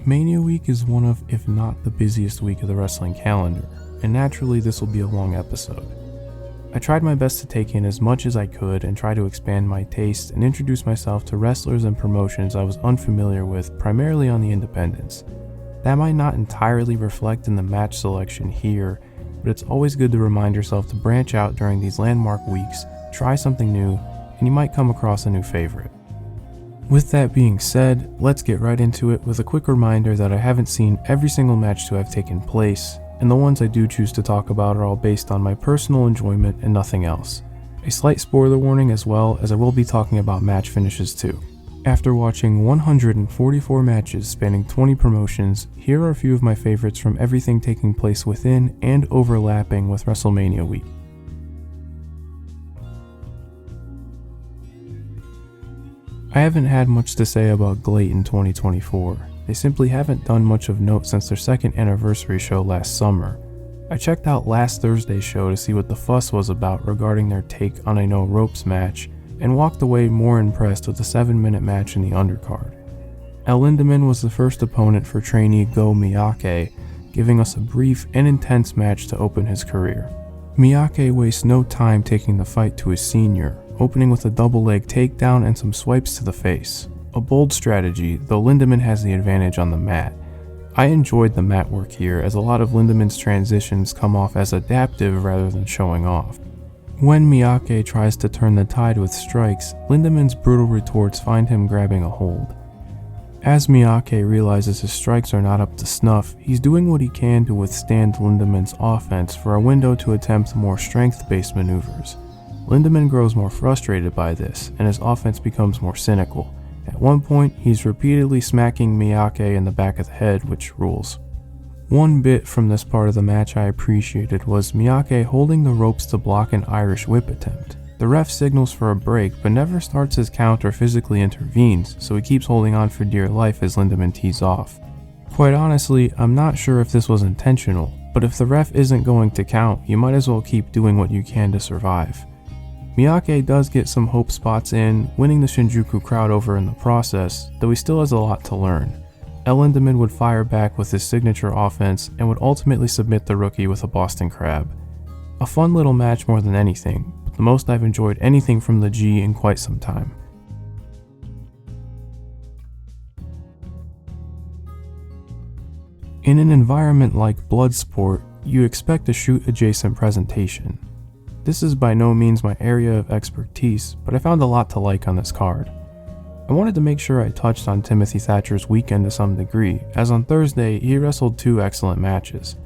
Mania week is one of, if not the busiest week of the wrestling calendar, and naturally this will be a long episode. I tried my best to take in as much as I could and try to expand my taste and introduce myself to wrestlers and promotions I was unfamiliar with, primarily on the independents. That might not entirely reflect in the match selection here, but it's always good to remind yourself to branch out during these landmark weeks, try something new, and you might come across a new favorite. With that being said, let's get right into it with a quick reminder that I haven't seen every single match to have taken place, and the ones I do choose to talk about are all based on my personal enjoyment and nothing else. A slight spoiler warning as well, as I will be talking about match finishes too. After watching 144 matches spanning 20 promotions, here are a few of my favorites from everything taking place within and overlapping with WrestleMania week. I haven't had much to say about GLEAT in 2024. They simply haven't done much of note since their second anniversary show last summer. I checked out last Thursday's show to see what the fuss was about regarding their take on a no ropes match, and walked away more impressed with the 7-minute match in the undercard. Lindaman was the first opponent for trainee Go Miyake, giving us a brief and intense match to open his career. Miyake wastes no time taking the fight to his senior, opening with a double leg takedown and some swipes to the face. A bold strategy, though Lindaman has the advantage on the mat. I enjoyed the mat work here, as a lot of Lindaman's transitions come off as adaptive rather than showing off. When Miyake tries to turn the tide with strikes, Lindaman's brutal retorts find him grabbing a hold. As Miyake realizes his strikes are not up to snuff, he's doing what he can to withstand Lindaman's offense for a window to attempt more strength-based maneuvers. Lindaman grows more frustrated by this, and his offense becomes more cynical. At one point, he's repeatedly smacking Miyake in the back of the head, which rules. One bit from this part of the match I appreciated was Miyake holding the ropes to block an Irish whip attempt. The ref signals for a break, but never starts his count or physically intervenes, so he keeps holding on for dear life as Lindaman tees off. Quite honestly, I'm not sure if this was intentional, but if the ref isn't going to count, you might as well keep doing what you can to survive. Miyake does get some hope spots in, winning the Shinjuku crowd over in the process, though he still has a lot to learn. Lindaman would fire back with his signature offense and would ultimately submit the rookie with a Boston Crab. A fun little match more than anything, but the most I've enjoyed anything from the G in quite some time. In an environment like Bloodsport, you expect a shoot-adjacent presentation. This is by no means my area of expertise, but I found a lot to like on this card. I wanted to make sure I touched on Timothy Thatcher's weekend to some degree, as on Thursday he wrestled 2 excellent matches.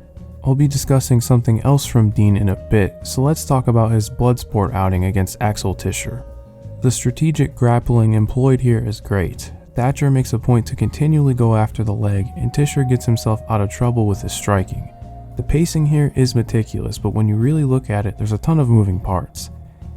I'll be discussing something else from Dean in a bit, so let's talk about his Bloodsport outing against Axel Tischer. The strategic grappling employed here is great. Thatcher makes a point to continually go after the leg, and Tischer gets himself out of trouble with his striking. The pacing here is meticulous, but when you really look at it, there's a ton of moving parts.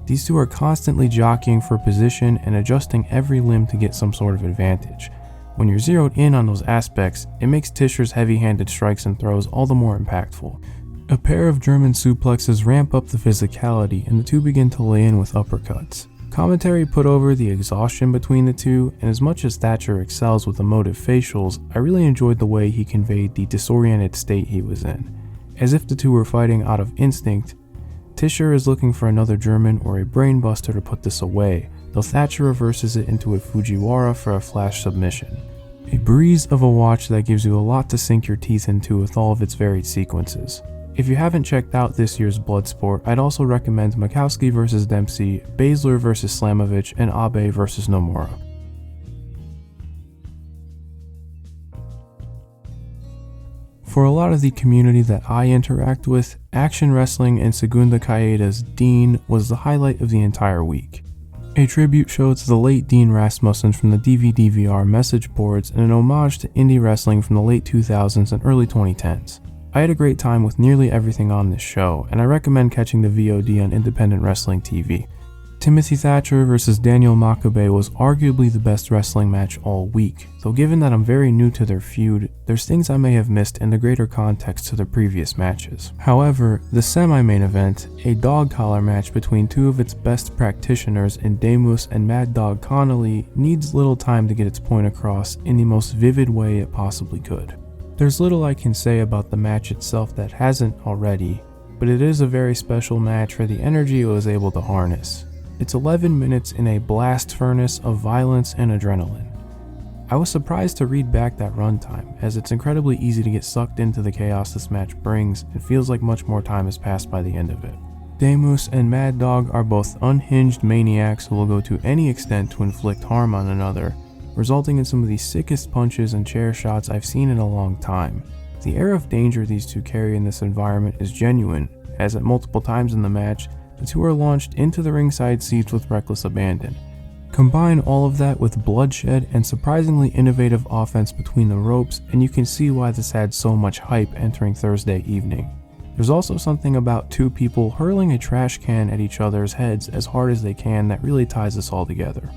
These two are constantly jockeying for position and adjusting every limb to get some sort of advantage. When you're zeroed in on those aspects, it makes Tischer's heavy-handed strikes and throws all the more impactful. A pair of German suplexes ramp up the physicality, and the two begin to lay in with uppercuts. Commentary put over the exhaustion between the two, and as much as Thatcher excels with emotive facials, I really enjoyed the way he conveyed the disoriented state he was in. As if the two were fighting out of instinct, Tischer is looking for another German or a brainbuster to put this away, though Thatcher reverses it into a Fujiwara for a flash submission. A breeze of a watch that gives you a lot to sink your teeth into with all of its varied sequences. If you haven't checked out this year's Bloodsport, I'd also recommend Makowski vs Dempsey, Baszler vs Slamovich, and Abe vs Nomura. For a lot of the community that I interact with, Action Wrestling and Segunda Caída's Dean was the highlight of the entire week. A tribute show to the late Dean Rasmussen from the DVD-VR message boards and an homage to indie wrestling from the late 2000s and early 2010s. I had a great time with nearly everything on this show, and I recommend catching the VOD on Independent Wrestling TV. Timothy Thatcher vs Daniel Makabe was arguably the best wrestling match all week, though given that I'm very new to their feud, there's things I may have missed in the greater context to their previous matches. However, the semi-main event, a dog collar match between two of its best practitioners in Demus and Mad Dog Connelly, needs little time to get its point across in the most vivid way it possibly could. There's little I can say about the match itself that hasn't already, but it is a very special match for the energy it was able to harness. It's 11 minutes in a blast furnace of violence and adrenaline. I was surprised to read back that runtime, as it's incredibly easy to get sucked into the chaos this match brings and feels like much more time has passed by the end of it. Demus and Mad Dog are both unhinged maniacs who will go to any extent to inflict harm on another, resulting in some of the sickest punches and chair shots I've seen in a long time. The air of danger these two carry in this environment is genuine, as at multiple times in the match, the two are launched into the ringside seats with reckless abandon. Combine all of that with bloodshed and surprisingly innovative offense between the ropes, and you can see why this had so much hype entering Thursday evening. There's also something about two people hurling a trash can at each other's heads as hard as they can that really ties us all together.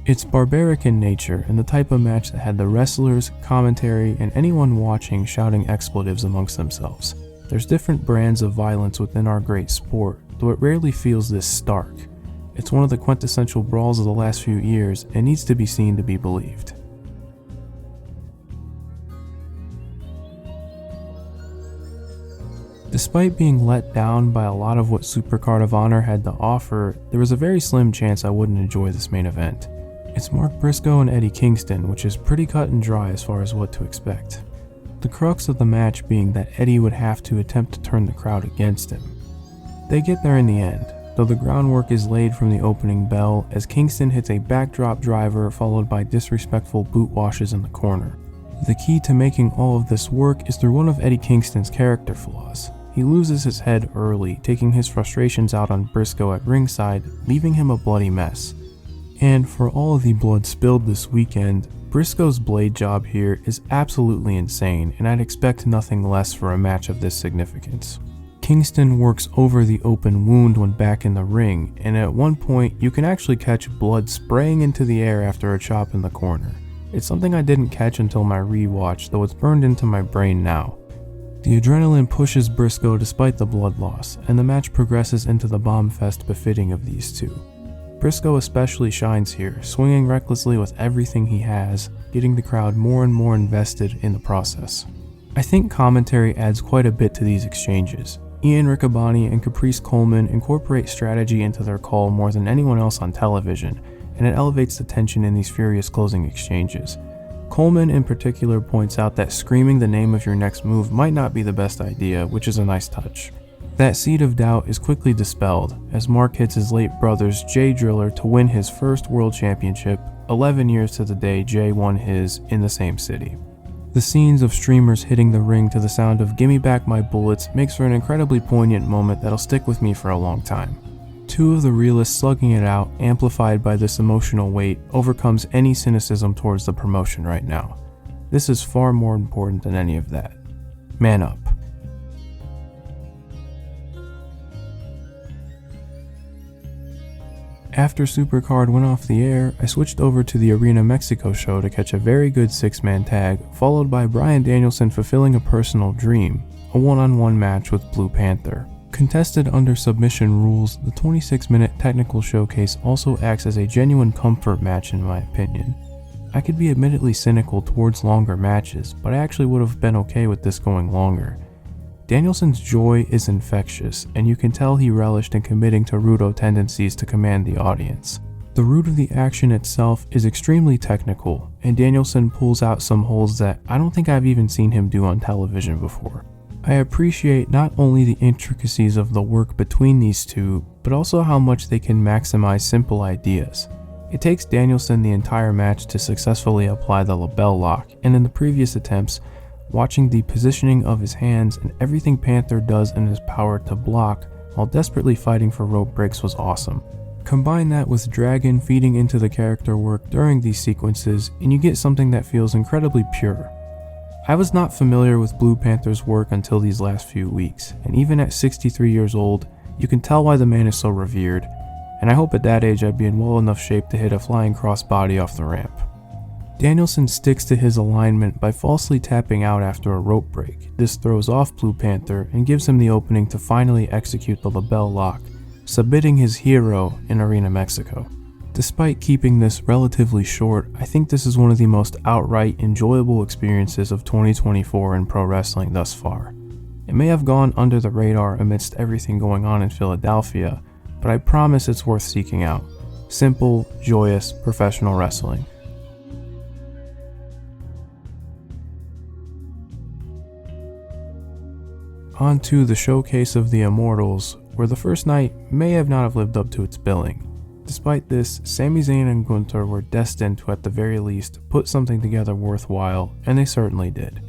It's barbaric in nature and the type of match that had the wrestlers, commentary, and anyone watching shouting expletives amongst themselves. There's different brands of violence within our great sport, though it rarely feels this stark. It's one of the quintessential brawls of the last few years and needs to be seen to be believed. Despite being let down by a lot of what Supercard of Honor had to offer, there was a very slim chance I wouldn't enjoy this main event. It's Mark Briscoe and Eddie Kingston, which is pretty cut and dry as far as what to expect. The crux of the match being that Eddie would have to attempt to turn the crowd against him. They get there in the end, though the groundwork is laid from the opening bell as Kingston hits a backdrop driver followed by disrespectful boot washes in the corner. The key to making all of this work is through one of Eddie Kingston's character flaws. He loses his head early, taking his frustrations out on Briscoe at ringside, leaving him a bloody mess. And for all of the blood spilled this weekend, Briscoe's blade job here is absolutely insane, and I'd expect nothing less for a match of this significance. Kingston works over the open wound when back in the ring, and at one point you can actually catch blood spraying into the air after a chop in the corner. It's something I didn't catch until my rewatch, though it's burned into my brain now. The adrenaline pushes Briscoe despite the blood loss, and the match progresses into the bomb fest befitting of these two. Briscoe especially shines here, swinging recklessly with everything he has, getting the crowd more and more invested in the process. I think commentary adds quite a bit to these exchanges. Ian Riccaboni and Caprice Coleman incorporate strategy into their call more than anyone else on television, and it elevates the tension in these furious closing exchanges. Coleman in particular points out that screaming the name of your next move might not be the best idea, which is a nice touch. That seed of doubt is quickly dispelled as Mark hits his late brother's Jay Driller to win his first world championship, 11 years to the day Jay won his in the same city. The scenes of streamers hitting the ring to the sound of "Gimme Back My Bullets" makes for an incredibly poignant moment that'll stick with me for a long time. Two of the realists slugging it out, amplified by this emotional weight, overcomes any cynicism towards the promotion right now. This is far more important than any of that. Man up. After Supercard went off the air, I switched over to the Arena Mexico show to catch a very good 6-man tag, followed by Bryan Danielson fulfilling a personal dream, a one-on-one match with Blue Panther. Contested under submission rules, the 26-minute technical showcase also acts as a genuine comfort match in my opinion. I could be admittedly cynical towards longer matches, but I actually would have been okay with this going longer. Danielson's joy is infectious, and you can tell he relished in committing to Rudo tendencies to command the audience. The root of the action itself is extremely technical, and Danielson pulls out some holds that I don't think I've even seen him do on television before. I appreciate not only the intricacies of the work between these two, but also how much they can maximize simple ideas. It takes Danielson the entire match to successfully apply the label lock, and in the previous attempts, watching the positioning of his hands and everything Panther does in his power to block while desperately fighting for rope breaks was awesome. Combine that with Dragon feeding into the character work during these sequences, and you get something that feels incredibly pure. I was not familiar with Blue Panther's work until these last few weeks, and even at 63 years old, you can tell why the man is so revered. and I hope at that age I'd be in well enough shape to hit a flying crossbody off the ramp. Danielson sticks to his alignment by falsely tapping out after a rope break. This throws off Blue Panther and gives him the opening to finally execute the label lock, submitting his hero in Arena Mexico. Despite keeping this relatively short, I think this is one of the most outright enjoyable experiences of 2024 in pro wrestling thus far. It may have gone under the radar amidst everything going on in Philadelphia, but I promise it's worth seeking out. Simple, joyous, professional wrestling. On to the Showcase of the Immortals, where the first night may not have lived up to its billing. Despite this, Sami Zayn and Gunther were destined to at the very least put something together worthwhile, and they certainly did.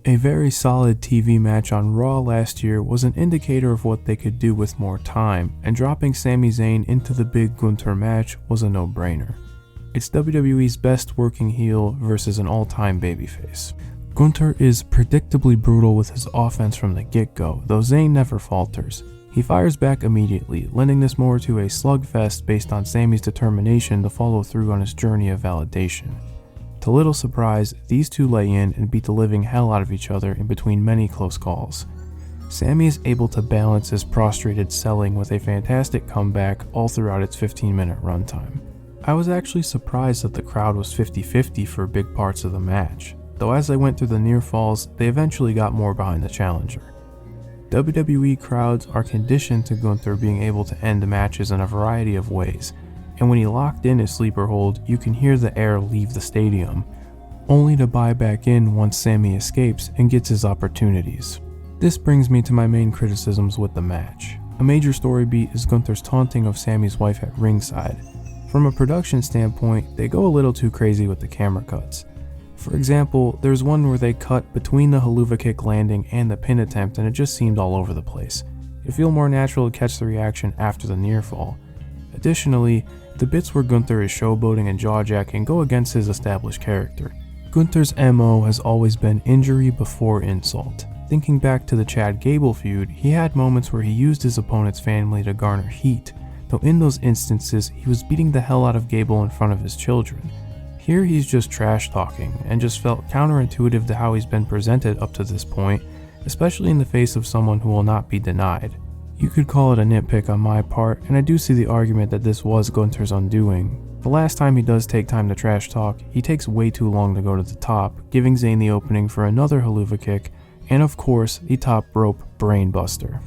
A very solid TV match on Raw last year was an indicator of what they could do with more time, and dropping Sami Zayn into the big Gunther match was a no-brainer. It's WWE's best working heel versus an all-time babyface. Gunther is predictably brutal with his offense from the get-go, though Zayn never falters. He fires back immediately, lending this more to a slugfest based on Sami's determination to follow through on his journey of validation. To little surprise, these two lay in and beat the living hell out of each other in between many close calls. Sami is able to balance his prostrated selling with a fantastic comeback all throughout its 15-minute runtime. I was actually surprised that the crowd was 50-50 for big parts of the match, though as they went through the near falls, they eventually got more behind the challenger. WWE crowds are conditioned to Gunther being able to end matches in a variety of ways, and when he locked in his sleeper hold, you can hear the air leave the stadium, only to buy back in once Sami escapes and gets his opportunities. This brings me to my main criticisms with the match. A major story beat is Gunther's taunting of Sami's wife at ringside. From a production standpoint, they go a little too crazy with the camera cuts. For example, there's one where they cut between the haluva kick landing and the pin attempt and it just seemed all over the place. It'd feel more natural to catch the reaction after the near fall. Additionally, the bits where Gunther is showboating and jawjacking go against his established character. Gunther's MO has always been injury before insult. Thinking back to the Chad Gable feud, he had moments where he used his opponent's family to garner heat, though in those instances he was beating the hell out of Gable in front of his children. Here he's just trash talking, and just felt counterintuitive to how he's been presented up to this point, especially in the face of someone who will not be denied. You could call it a nitpick on my part, and I do see the argument that this was Gunther's undoing. The last time he does take time to trash talk, he takes way too long to go to the top, giving Zayn the opening for another haluva kick, and of course, the top rope brainbuster.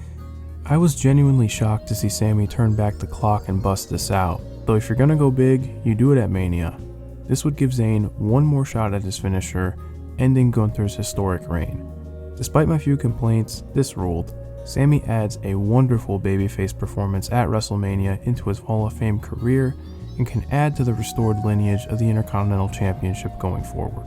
I was genuinely shocked to see Sami turn back the clock and bust this out, though if you're gonna go big, you do it at Mania. This would give Zayn one more shot at his finisher, ending Gunther's historic reign. Despite my few complaints, this ruled. Sami adds a wonderful babyface performance at Wrestlemania into his Hall of Fame career and can add to the restored lineage of the Intercontinental Championship going forward.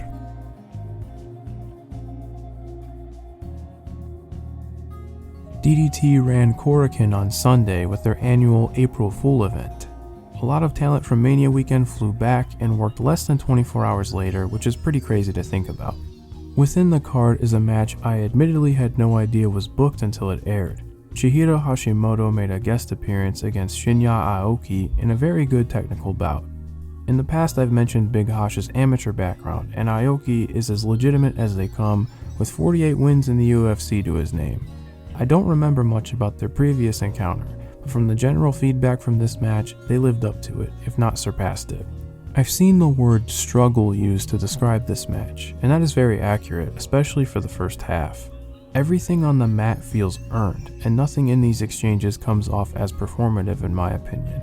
DDT ran Korakuen on Sunday with their annual April Fool event. A lot of talent from Mania weekend flew back and worked less than 24 hours later, which is pretty crazy to think about. Within the card is a match I admittedly had no idea was booked until it aired. Chihiro Hashimoto made a guest appearance against Shinya Aoki in a very good technical bout. In the past I've mentioned Big Hash's amateur background, and Aoki is as legitimate as they come, with 48 wins in the UFC to his name. I don't remember much about their previous encounter, but from the general feedback from this match, they lived up to it, if not surpassed it. I've seen the word struggle used to describe this match, and that is very accurate, especially for the first half. Everything on the mat feels earned, and nothing in these exchanges comes off as performative in my opinion.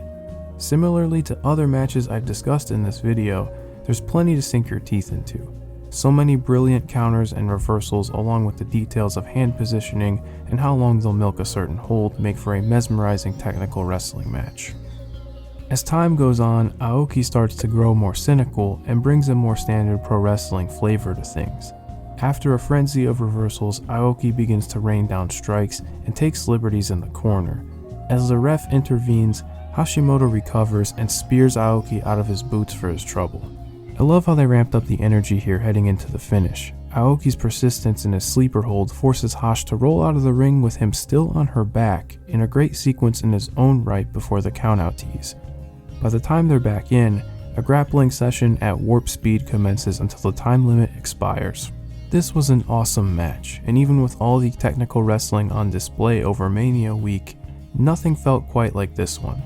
Similarly to other matches I've discussed in this video, there's plenty to sink your teeth into. So many brilliant counters and reversals along with the details of hand positioning and how long they'll milk a certain hold make for a mesmerizing technical wrestling match. As time goes on, Aoki starts to grow more cynical and brings a more standard pro wrestling flavor to things. After a frenzy of reversals, Aoki begins to rain down strikes and takes liberties in the corner. As the ref intervenes, Hashimoto recovers and spears Aoki out of his boots for his trouble. I love how they ramped up the energy here heading into the finish. Aoki's persistence in his sleeper hold forces Hash to roll out of the ring with him still on her back in a great sequence in his own right before the countout tease. By the time they're back in, a grappling session at warp speed commences until the time limit expires. This was an awesome match, and even with all the technical wrestling on display over Mania week, nothing felt quite like this one.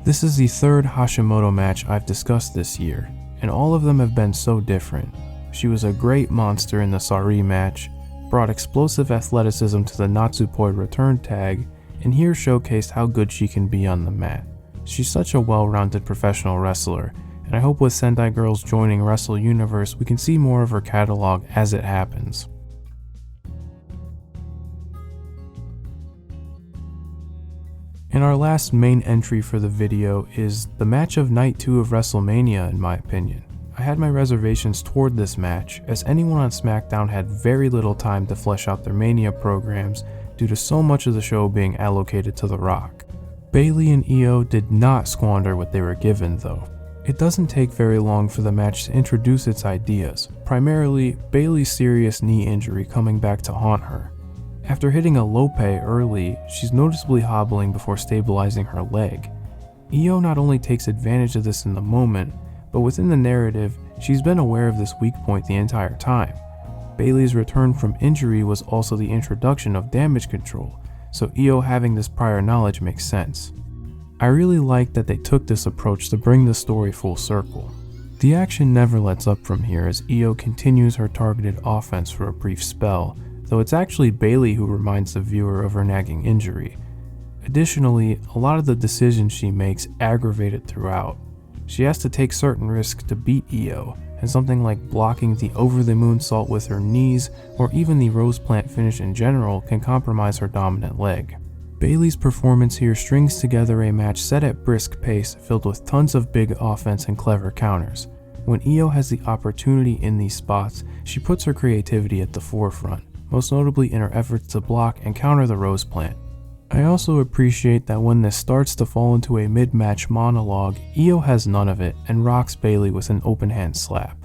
This is the third Hashimoto match I've discussed this year, and all of them have been so different. She was a great monster in the Sari match, brought explosive athleticism to the Natsupoi return tag, and here showcased how good she can be on the mat. She's such a well-rounded professional wrestler, and I hope with Sendai Girls joining Wrestle Universe we can see more of her catalog as it happens. And our last main entry for the video is the match of Night 2 of WrestleMania in my opinion. I had my reservations toward this match, as anyone on SmackDown had very little time to flesh out their Mania programs due to so much of the show being allocated to The Rock. Bayley and Iyo did not squander what they were given though. It doesn't take very long for the match to introduce its ideas, primarily Bayley's serious knee injury coming back to haunt her. After hitting a lope early, she's noticeably hobbling before stabilizing her leg. Iyo not only takes advantage of this in the moment, but within the narrative, she's been aware of this weak point the entire time. Bayley's return from injury was also the introduction of damage control, so Iyo having this prior knowledge makes sense. I really like that they took this approach to bring the story full circle. The action never lets up from here as Iyo continues her targeted offense for a brief spell, though it's actually Bayley who reminds the viewer of her nagging injury. Additionally, a lot of the decisions she makes aggravate it throughout. She has to take certain risks to beat Iyo, and something like blocking the over-the-moonsault with her knees or even the rose plant finish in general can compromise her dominant leg. Bayley's performance here strings together a match set at brisk pace filled with tons of big offense and clever counters. When Iyo has the opportunity in these spots, she puts her creativity at the forefront, most notably in her efforts to block and counter the rose plant. I also appreciate that when this starts to fall into a mid-match monologue, Iyo has none of it and rocks Bayley with an open hand slap.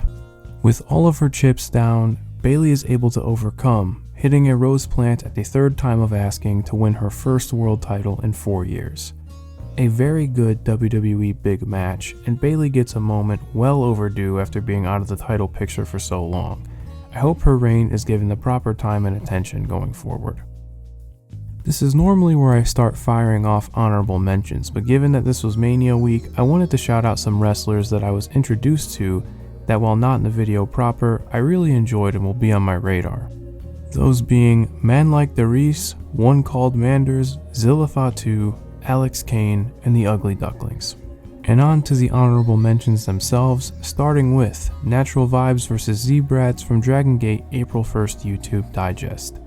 With all of her chips down, Bayley is able to overcome, hitting a rose plant at the third time of asking to win her first world title in 4 years. A very good WWE big match, and Bayley gets a moment well overdue after being out of the title picture for so long. I hope her reign is given the proper time and attention going forward. This is normally where I start firing off honorable mentions, but given that this was Mania week, I wanted to shout out some wrestlers that I was introduced to that while not in the video proper, I really enjoyed and will be on my radar. Those being Man Like the Reese, One Called Manders, Zilla Fatu, Alex Kane, and the Ugly Ducklings. And on to the honorable mentions themselves, starting with Natural Vibes vs Z-Brats from Dragon Gate April 1st YouTube Digest.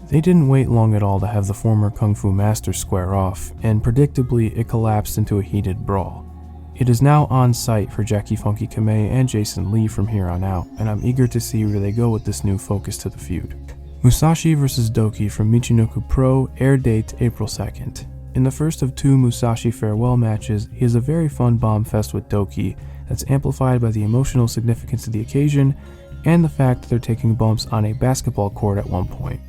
They didn't wait long at all to have the former Kung Fu master square off, and predictably it collapsed into a heated brawl. It is now on site for Jackie Funky Kamei and Jason Lee from here on out, and I'm eager to see where they go with this new focus to the feud. Musashi vs Doki from Michinoku Pro, air date April 2nd. In the first of 2 Musashi farewell matches, he has a very fun bomb fest with Doki that's amplified by the emotional significance of the occasion and the fact that they're taking bumps on a basketball court at one point.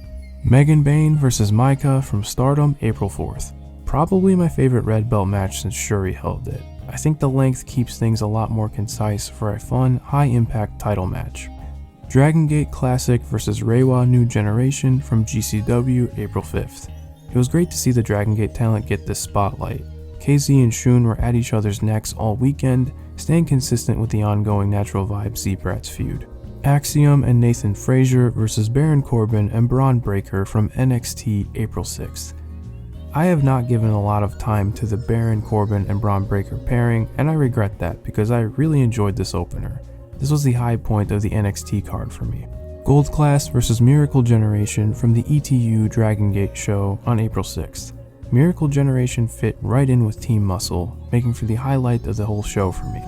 Megan Bayne vs Maika from Stardom, April 4th. Probably my favorite red belt match since Shuri held it. I think the length keeps things a lot more concise for a fun, high-impact title match. Dragon Gate Classic vs Reiwa New Generation from GCW, April 5th. It was great to see the Dragon Gate talent get this spotlight. KZ and Shun were at each other's necks all weekend, staying consistent with the ongoing Natural Vibes Z-Brats feud. Axiom and Nathan Frazier vs Baron Corbin and Braun Breaker from NXT, April 6th. I have not given a lot of time to the Baron Corbin and Braun Breaker pairing, and I regret that because I really enjoyed this opener. This was the high point of the NXT card for me. Gold Class vs Miracle Generation from the ETU Dragon Gate show on April 6th. Miracle Generation fit right in with Team Muscle, making for the highlight of the whole show for me.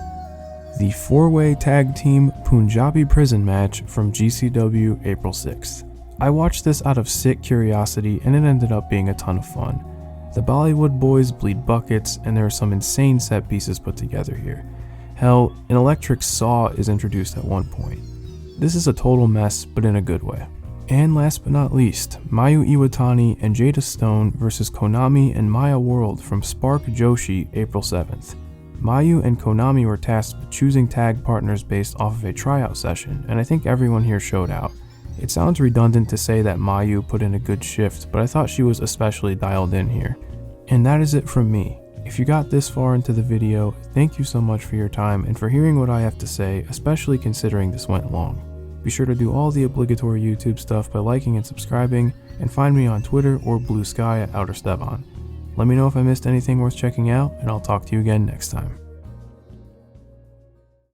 The 4-way tag team Punjabi prison match from GCW, April 6th. I watched this out of sick curiosity and it ended up being a ton of fun. The Bollywood boys bleed buckets and there are some insane set pieces put together here. Hell, an electric saw is introduced at one point. This is a total mess, but in a good way. And last but not least, Mayu Iwatani and Jada Stone versus Konami and Maya World from Spark Joshi April 7th. Mayu and Konami were tasked with choosing tag partners based off of a tryout session, and I think everyone here showed out. It sounds redundant to say that Mayu put in a good shift, but I thought she was especially dialed in here. And that is it from me. If you got this far into the video, thank you so much for your time and for hearing what I have to say, especially considering this went long. Be sure to do all the obligatory YouTube stuff by liking and subscribing, and find me on Twitter or Blue Sky at OuterStevan. Let me know if I missed anything worth checking out, and I'll talk to you again next time.